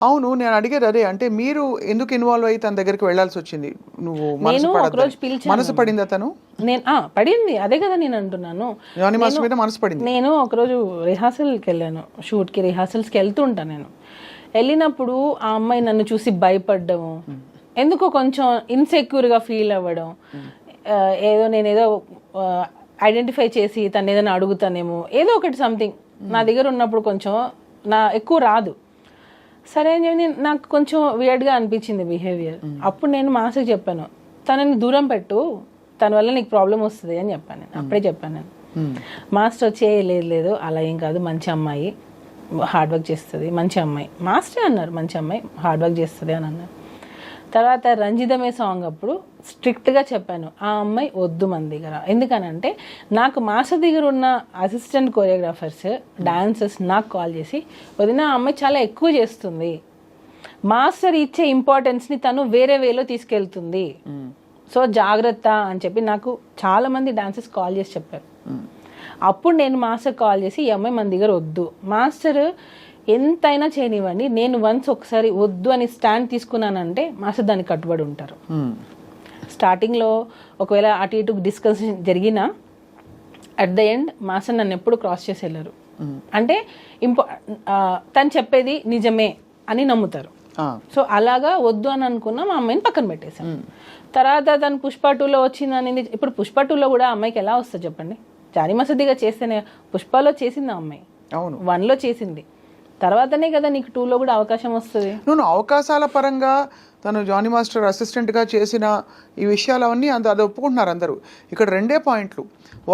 అవును. నేను అడిగేది అదే. అంటే మీరు ఎందుకు ఇన్వాల్వ్ అయ్యి తన దగ్గరికి వెళ్ళాల్సి వచ్చింది? నువ్వు నేను ఒకరోజు పిలిచాను. మనసు పడిందా తను? నేను పడింది. అదే కదా నేను అంటున్నాను. జానీ మాస్టర్ మీద మనసు పడింది. నేను ఒకరోజు రిహార్సల్కి వెళ్ళాను. షూట్కి రిహార్సల్స్కి వెళ్తుంటా నేను. వెళ్ళినప్పుడు ఆ అమ్మాయి నన్ను చూసి భయపడ్డం, ఎందుకో కొంచెం ఇన్సెక్యూర్గా ఫీల్ అవ్వడం, నేనేదో ఐడెంటిఫై చేసి తను ఏదైనా అడుగుతానేమో, ఏదో ఒకటి సంథింగ్ నా దగ్గర ఉన్నప్పుడు కొంచెం ఎక్కువ రాదు. సరే అని చెప్పి నాకు కొంచెం వియర్డ్గా అనిపించింది బిహేవియర్. అప్పుడు నేను మాస్టర్కి చెప్పాను, తనని దూరం పెట్టు, తన వల్ల నీకు ప్రాబ్లం వస్తుంది అని చెప్పాను. నేను అప్పుడే చెప్పాను. నేను మాస్టర్ వచ్చి లేదు అలా ఏం కాదు, మంచి అమ్మాయి, హార్డ్ వర్క్ చేస్తుంది, మంచి అమ్మాయి. మాస్టర్ అన్నారు మంచి అమ్మాయి, హార్డ్ వర్క్ చేస్తుంది అని అన్నారు. తర్వాత రంజితమే సాంగ్ అప్పుడు స్ట్రిక్ట్గా చెప్పాను, ఆ అమ్మాయి వద్దు మన దగ్గర. ఎందుకనంటే నాకు మాస్టర్ దగ్గర ఉన్న అసిస్టెంట్ కొరియోగ్రాఫర్స్, డాన్సర్స్ నాకు కాల్ చేసి, వదిన ఆ అమ్మాయి చాలా ఎక్కువ చేస్తుంది, మాస్టర్ ఇచ్చే ఇంపార్టెన్స్ని తను వేరే వేలో తీసుకెళ్తుంది, సో జాగ్రత్త అని చెప్పి నాకు చాలామంది డాన్సర్స్ కాల్ చేసి చెప్పారు. అప్పుడు నేను మాస్టర్ కాల్ చేసి, ఈ అమ్మాయి మన దగ్గర వద్దు, మాస్టర్ ఎంతైనా చేయనివ్వండి, నేను ఒకసారి వద్దు అని స్టాండ్ తీసుకున్నానంటే మాస్టర్ దానికి కట్టుబడి ఉంటారు. స్టార్టింగ్లో ఒకవేళ అటు ఇటు డిస్కషన్ జరిగినా అట్ ద ఎండ్ మాస్టర్ నన్ను ఎప్పుడు క్రాస్ చేసి వెళ్ళరు. అంటే తను చెప్పేది నిజమే అని నమ్ముతారు. సో అలాగా వద్దు అని అనుకున్నా మా అమ్మాయిని పక్కన పెట్టేశాను. తర్వాత తను పుష్ప 2లో వచ్చిందని. ఇప్పుడు పుష్ప 2లో కూడా అమ్మాయికి ఎలా వస్తుంది చెప్పండి? జానీ మసదిగా చేస్తేనే. పుష్పలో చేసింది ఆ అమ్మాయి, 1లో చేసింది, తర్వాతనే కదా నీకు 2లో కూడా అవకాశం వస్తుంది. నువ్వు అవకాశాల పరంగా తను జానీ మాస్టర్ అసిస్టెంట్గా చేసిన ఈ విషయాలు అవన్నీ అది ఒప్పుకుంటున్నారు అందరూ. ఇక్కడ 2 పాయింట్లు.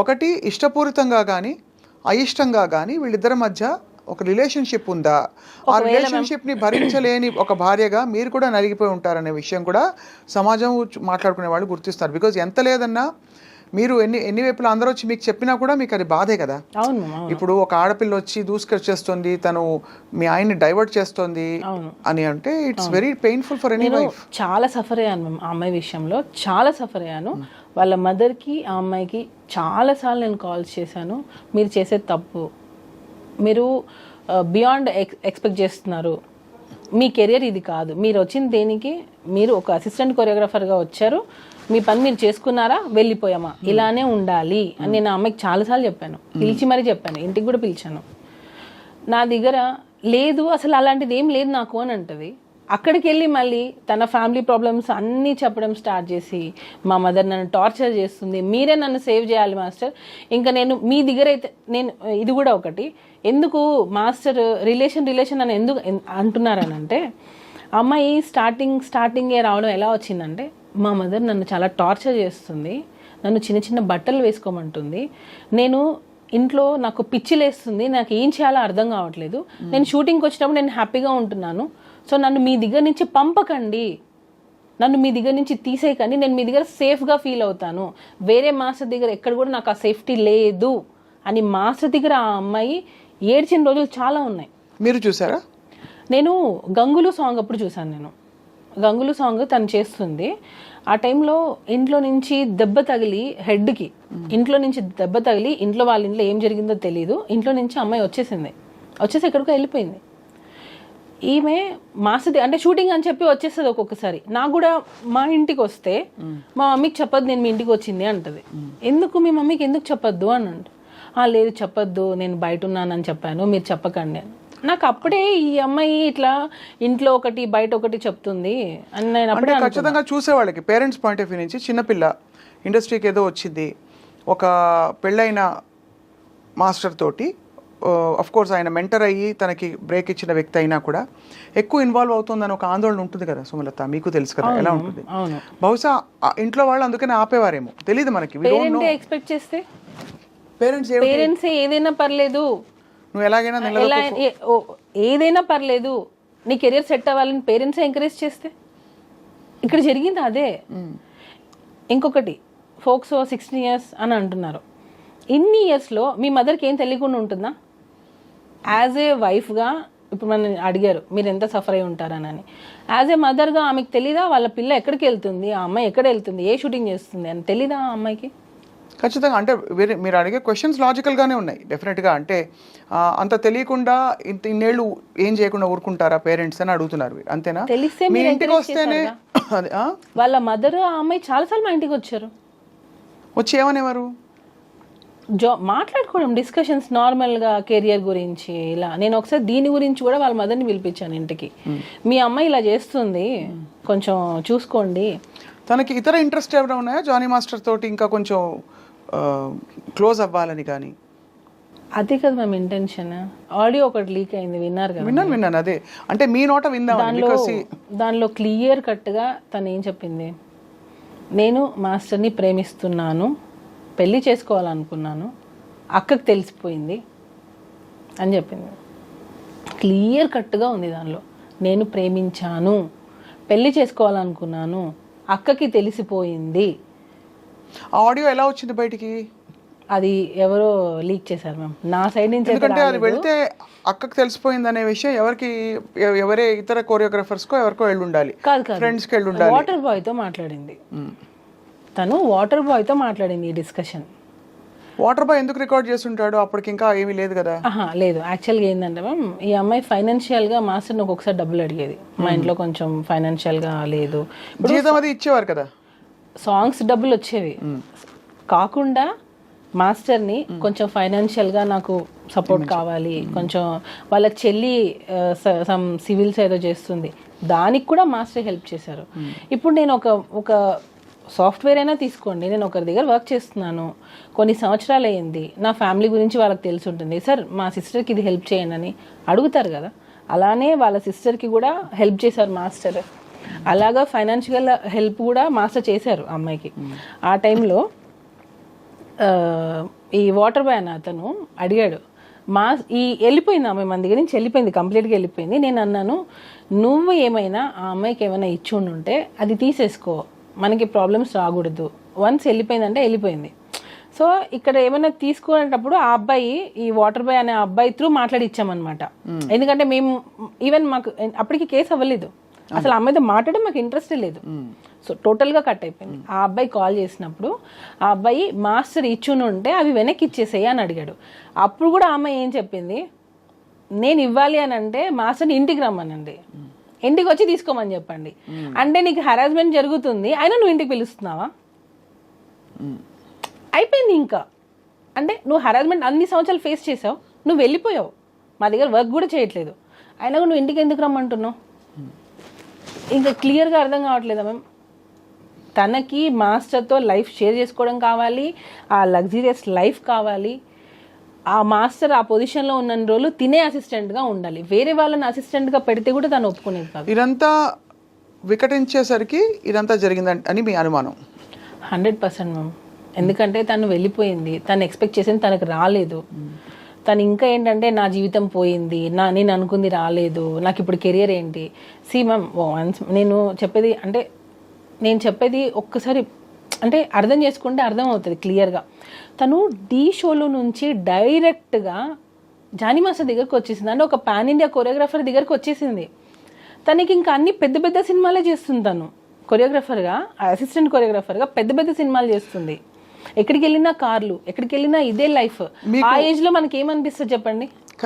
ఒకటి, ఇష్టపూరితంగా కానీ అయిష్టంగా కానీ వీళ్ళిద్దరి మధ్య ఒక రిలేషన్షిప్ ఉందా? ఆ రిలేషన్షిప్ని భరించలేని ఒక భార్యగా మీరు కూడా నలిగిపోయి ఉంటారనే విషయం కూడా సమాజం మాట్లాడుకునే వాళ్ళు గుర్తిస్తారు. బికాజ్ ఎంత లేదన్నా మీరు ఎన్ని వైపులా అందరూ వచ్చి మీకు చెప్పినా కూడా మీకు అది బాధే కదా. ఇప్పుడు ఒక ఆడపిల్ల వచ్చి దూసుకొచ్చేస్తుంది, తను మీ ఆయన్ని డైవర్ట్ చేస్తుంది అని అంటే it's very painful for any wife. చాలా సఫర్ అయ్యాను మ్యామ్ ఆ అమ్మాయి విషయంలో, చాలా సఫర్ అయ్యాను. వాళ్ళ మదర్కి ఆ అమ్మాయికి చాలాసార్లు నేను కాల్స్ చేశాను, మీరు చేసేది తప్పు, మీరు బియాండ్ ఎక్స్పెక్ట్ చేస్తున్నారు, మీ కెరియర్ ఇది కాదు, మీరు వచ్చిన దేనికి, మీరు ఒక అసిస్టెంట్ కొరియోగ్రాఫర్గా వచ్చారు, మీ పని మీరు చేసుకున్నారా, వెళ్ళిపోయామా, ఇలానే ఉండాలి అని నేను ఆ అమ్మాయికి చాలాసార్లు చెప్పాను. పిలిచి మరీ చెప్పాను, ఇంటికి కూడా పిలిచాను. నా దగ్గర లేదు అసలు అలాంటిది ఏం లేదు నాకు అని అంటది. అక్కడికి వెళ్ళి మళ్ళీ తన ఫ్యామిలీ ప్రాబ్లమ్స్ అన్నీ చెప్పడం స్టార్ట్ చేసి, మా మదర్ నన్ను టార్చర్ చేస్తుంది, మీరే నన్ను సేవ్ చేయాలి మాస్టర్, ఇంకా నేను మీ దగ్గర అయితే నేను ఇది కూడా ఒకటి, ఎందుకు మాస్టర్ రిలేషన్ అని ఎందుకు అంటున్నారనంటే, అమ్మాయి స్టార్టింగే రావడం ఎలా వచ్చిందంటే, మా మదర్ నన్ను చాలా టార్చర్ చేస్తుంది, నన్ను చిన్న చిన్న బట్టలు వేసుకోమంటుంది, నేను ఇంట్లో నాకు పిచ్చిలేస్తుంది, నాకు ఏం చేయాలో అర్థం కావట్లేదు, నేను షూటింగ్కి వచ్చినప్పుడు నేను హ్యాపీగా ఉంటున్నాను, సో నన్ను మీ దగ్గర నుంచి పంపకండి, నన్ను మీ దగ్గర నుంచి తీసేయకండి, నేను మీ దగ్గర సేఫ్గా ఫీల్ అవుతాను, వేరే మాస్టర్ దగ్గర ఎక్కడ కూడా నాకు ఆ సేఫ్టీ లేదు అని మాస్టర్ దగ్గర ఆ అమ్మాయి ఏడ్చిన రోజులు చాలా ఉన్నాయి. మీరు చూసారా? నేను గంగులు సాంగ్ అప్పుడు చూసాను. నేను గంగులు సాంగ్ తను చేస్తుంది, ఆ టైంలో ఇంట్లో నుంచి దెబ్బ తగిలి హెడ్కి, ఇంట్లో నుంచి దెబ్బ తగిలి వాళ్ళ ఇంట్లో ఏం జరిగిందో తెలియదు, ఇంట్లో నుంచి అమ్మాయి వచ్చేసి ఎక్కడికో వెళ్ళిపోయింది. ఈమె మాస్టర్ అంటే షూటింగ్ అని చెప్పి వచ్చేస్తుంది ఒక్కొక్కసారి. నాకు కూడా మా ఇంటికి వస్తే మా మమ్మీకి చెప్పొద్దు నేను మీ ఇంటికి వచ్చింది అంటది. ఎందుకు మీ మమ్మీకి ఎందుకు చెప్పొద్దు అని అంటే, లేదు చెప్పొద్దు, నేను బయట ఉన్నానని చెప్పాను, మీరు చెప్పకండి అని. నాకు అప్పుడే ఈ అమ్మాయి ఇట్లా ఇంట్లో ఒకటి బయట ఒకటి చెప్తుంది అని నేను అప్పుడే ఖచ్చితంగా చూసేవాళ్ళకి పేరెంట్స్ పాయింట్ ఆఫ్ వ్యూ నుంచి, చిన్నపిల్ల ఇండస్ట్రీకి ఏదో వచ్చింది, ఒక పెళ్ళైన మాస్టర్ తోటి అఫ్ కోర్స్ ఆయన మెంటర్ అయ్యి తనకి బ్రేక్ ఇచ్చిన వ్యక్తి అయినా కూడా ఎక్కువ ఇన్వాల్వ్ అవుతుందని ఒక ఆందోళన ఉంటుంది కదా సుమలత, మీకు తెలుసు కదా ఎలా ఉంటుంది. బహుశా ఇంట్లో వాళ్ళు అందుకనే ఆపేవారేమో, తెలియదు మనకి. ఎక్స్పెక్ట్ చేస్తే పేరెంట్స్ ఏదైనా పర్లేదు, నువ్వు ఎలాగైనా ఏదైనా పర్లేదు, నీ కెరియర్ సెట్ అవ్వాలని పేరెంట్స్ ఎంకరేజ్ చేస్తే, ఇక్కడ జరిగింది అదే. ఇంకొకటి, ఫోక్సో 16 years అని అంటున్నారు. ఇన్ని ఇయర్స్లో మీ మదర్కి ఏం తెలియకుండా ఉంటుందా? యాజ్ ఏ వైఫ్గా ఇప్పుడు మనం అడిగారు మీరు ఎంత సఫర్ అయి ఉంటారనని, యాజ్ ఏ మదర్గా ఆమెకు తెలీదా వాళ్ళ పిల్ల ఎక్కడికి వెళ్తుంది, ఆ అమ్మాయి ఎక్కడ వెళ్తుంది, ఏ షూటింగ్ చేస్తుంది అని తెలీదా ఆ అమ్మాయికి? ఖచ్చితంగా. అంటే మీరు అడిగే క్వశ్చన్స్ లాజికల్గానే ఉన్నాయి డెఫినెట్గా. అంటే అంత తెలియకుండా ఇన్నేళ్ళు ఏం చేయకుండా ఊరుకుంటారా పేరెంట్స్ అని అడుగుతున్నారు, అంతేనా? తెలిస్తే మీ మీరు ఇంటికి encourage వస్తేనే అదే వాళ్ళ మదర్ ఆ అమ్మాయి చాలాసార్లు మా ఇంటికి వచ్చారు. వచ్చి ఏమనేవారు? మాట్లాడుకోవడం, డిస్కషన్స్ నార్మల్గా కెరియర్ గురించి ఇలా. నేను ఒకసారి దీని గురించి కూడా వాళ్ళ మదర్ని పిలిపించాను ఇంటికి. మీ అమ్మాయి ఇలా చేస్తుంది, కొంచెం చూసుకోండి. తనకి ఇతర ఇంట్రెస్ట్ ఏమైనా ఉన్నాయా జానీ మాస్టర్ తోటి ఇంకా కొంచెం క్లోజ్ అవ్వాలని? కానీ అదే కదా మేము ఇంటెన్షన్. ఆడియో ఒకటి లీక్ అయింది, విన్నారు కదా? విన్నాను. అదే అంటే మీ నోట విందాం. దానిలో క్లియర్ కట్గా తను ఏం చెప్పింది, నేను మాస్టర్ని ప్రేమిస్తున్నాను, పెళ్లి చేసుకోవాలనుకున్నాను, అక్కకి తెలిసిపోయింది అని చెప్పింది. క్లియర్ కట్గా ఉంది దానిలో. నేను ప్రేమించాను, పెళ్లి చేసుకోవాలనుకున్నాను, అక్కకి తెలిసిపోయింది. ఆడియో ఎలా వచ్చింది బయటికి? అది ఎవరో లీక్ చేశారు మ్యామ్, నా సైడ్ నుంచి. ఎందుకంటే అది వెళ్తే అక్కకి తెలిసిపోయింది అనే విషయం ఎవరే ఇతర కోరియోగ్రాఫర్స్కో ఎవరికో వెళ్ళి ఉండాలి, ఫ్రెండ్స్కి వెళ్ళి ఉండాలి. వాటర్ బాయ్తో మాట్లాడింది తను, వాటర్ బాయ్తో మాట్లాడింది ఈ డిస్కషన్. వాటర్ బాయ్ ఎందుకు రికార్డ్ చేస్తుంటాడు? అప్పటికి ఇంకా ఏమీ లేదు కదా. లేదు, యాక్చువల్గా ఏంటంటే మ్యామ్, ఈ అమ్మాయి ఫైనాన్షియల్గా మాస్టర్ని ఒక్కొక్కసారి డబ్బులు అడిగేది. మా ఇంట్లో కొంచెం ఫైనాన్షియల్గా లేదు, జీతం అది ఇచ్చేవారు కదా, సాంగ్స్ డబ్బులు వచ్చేవి. కాకుండా మాస్టర్ని కొంచెం ఫైనాన్షియల్గా నాకు సపోర్ట్ కావాలి, కొంచెం వాళ్ళ చెల్లి సమ్ సివిల్స్ ఏదో చేస్తుంది, దానికి కూడా మాస్టర్ హెల్ప్ చేశారు. ఇప్పుడు నేను ఒక సాఫ్ట్వేర్ అయినా తీసుకోండి, నేను ఒకరి దగ్గర వర్క్ చేస్తున్నాను, కొన్ని సంవత్సరాలు అయ్యింది, నా ఫ్యామిలీ గురించి వాళ్ళకి తెలిసి ఉంటుంది, సార్ మా సిస్టర్కి ఇది హెల్ప్ చేయండి అని అడుగుతారు కదా. అలానే వాళ్ళ సిస్టర్కి కూడా హెల్ప్ చేశారు మాస్టర్. అలాగా ఫైనాన్షియల్ హెల్ప్ కూడా మాస్టర్ చేశారు అమ్మాయికి. ఆ టైంలో ఈ వాటర్ బాయ్ అన్న అతను అడిగాడు, వెళ్ళిపోయింది ఆమె మన దగ్గర నుంచి, వెళ్ళిపోయింది, కంప్లీట్గా వెళ్ళిపోయింది. నేను అన్నాను, నువ్వు ఏమైనా ఆ అమ్మాయికి ఏమైనా ఇచ్చి ఉంటే అది తీసేసుకో, మనకి ప్రాబ్లమ్స్ రాకూడదు. వన్స్ వెళ్ళిపోయిందంటే వెళ్ళిపోయింది. సో ఇక్కడ ఏమైనా తీసుకునేటప్పుడు ఆ అబ్బాయి, ఈ వాటర్ బాయ్ అనే అబ్బాయి త్రూ మాట్లాడి ఇచ్చామన్నమాట. ఎందుకంటే మేము ఈవెన్ మాకు అప్పటికి కేసు అవ్వలేదు, అసలు అమ్మాయితో మాట్లాడడం మాకు ఇంట్రెస్టే లేదు. సో టోటల్గా కట్ అయిపోయింది. ఆ అబ్బాయి కాల్ చేసినప్పుడు ఆ అబ్బాయి మాస్టర్ ఇచ్చుని ఉంటే అవి వెనక్కి ఇచ్చేసేయి అని అడిగాడు. అప్పుడు కూడా ఆ అమ్మాయి ఏం చెప్పింది, నేను ఇవ్వాలి అని అంటే మాస్టర్ని ఇంటికి రమ్మనండి, ఇంటికి వచ్చి తీసుకోమని చెప్పండి. అంటే నీకు హెరాస్మెంట్ జరుగుతుంది, అయినా నువ్వు ఇంటికి పిలుస్తున్నావా? అయిపోయింది ఇంకా. అంటే నువ్వు హెరాస్మెంట్ అన్ని సంవత్సరాలు ఫేస్ చేసావు, నువ్వు వెళ్ళిపోయావు, మా దగ్గర వర్క్ కూడా చేయట్లేదు, అయినా కూడా నువ్వు ఇంటికి ఎందుకు రమ్మంటున్నావు? ఇంకా క్లియర్గా అర్థం కావట్లేదా మ్యామ్? తనకి మాస్టర్తో లైఫ్ షేర్ చేసుకోవడం కావాలి, ఆ లగ్జరియస్ లైఫ్ కావాలి. ఆ మాస్టర్ ఆ పొజిషన్లో ఉన్న రోజులు తినే అసిస్టెంట్గా ఉండాలి, వేరే వాళ్ళని అసిస్టెంట్గా పెడితే కూడా తను ఒప్పుకునేది కాదు. ఇదంతా వికటించేసరికి ఇదంతా జరిగిందని మీ అనుమానం? 100% మ్యామ్. ఎందుకంటే తను వెళ్ళిపోయింది, తను ఎక్స్పెక్ట్ చేసింది తనకు రాలేదు. తను ఇంకా ఏంటంటే నా జీవితం పోయింది, నేను అనుకుంది రాలేదు, నాకు ఇప్పుడు కెరియర్ ఏంటి? మ్యామ్, నేను చెప్పేది ఒక్కసారి అంటే అర్థం చేసుకుంటే అర్థం అవుతుంది క్లియర్గా. తను ఢీ షోలో నుంచి డైరెక్ట్గా జానీ మాస్టర్ దగ్గరకు వచ్చేసింది, అంటే ఒక పాన్ ఇండియా కొరియోగ్రాఫర్ దగ్గరకు వచ్చేసింది. తనకి ఇంకా అన్ని పెద్ద పెద్ద సినిమాలే చేస్తుంది. తను కొరియోగ్రాఫర్గా, అసిస్టెంట్ కొరియోగ్రాఫర్గా పెద్ద పెద్ద సినిమాలు చేస్తుంది. ఎక్కడికి వెళ్ళినా కార్లు, ఎక్కడికి వెళ్ళినా ఇదే లైఫ్. ఆ ఏజ్లో మనకి ఏమనిపిస్తుంది చెప్పండి?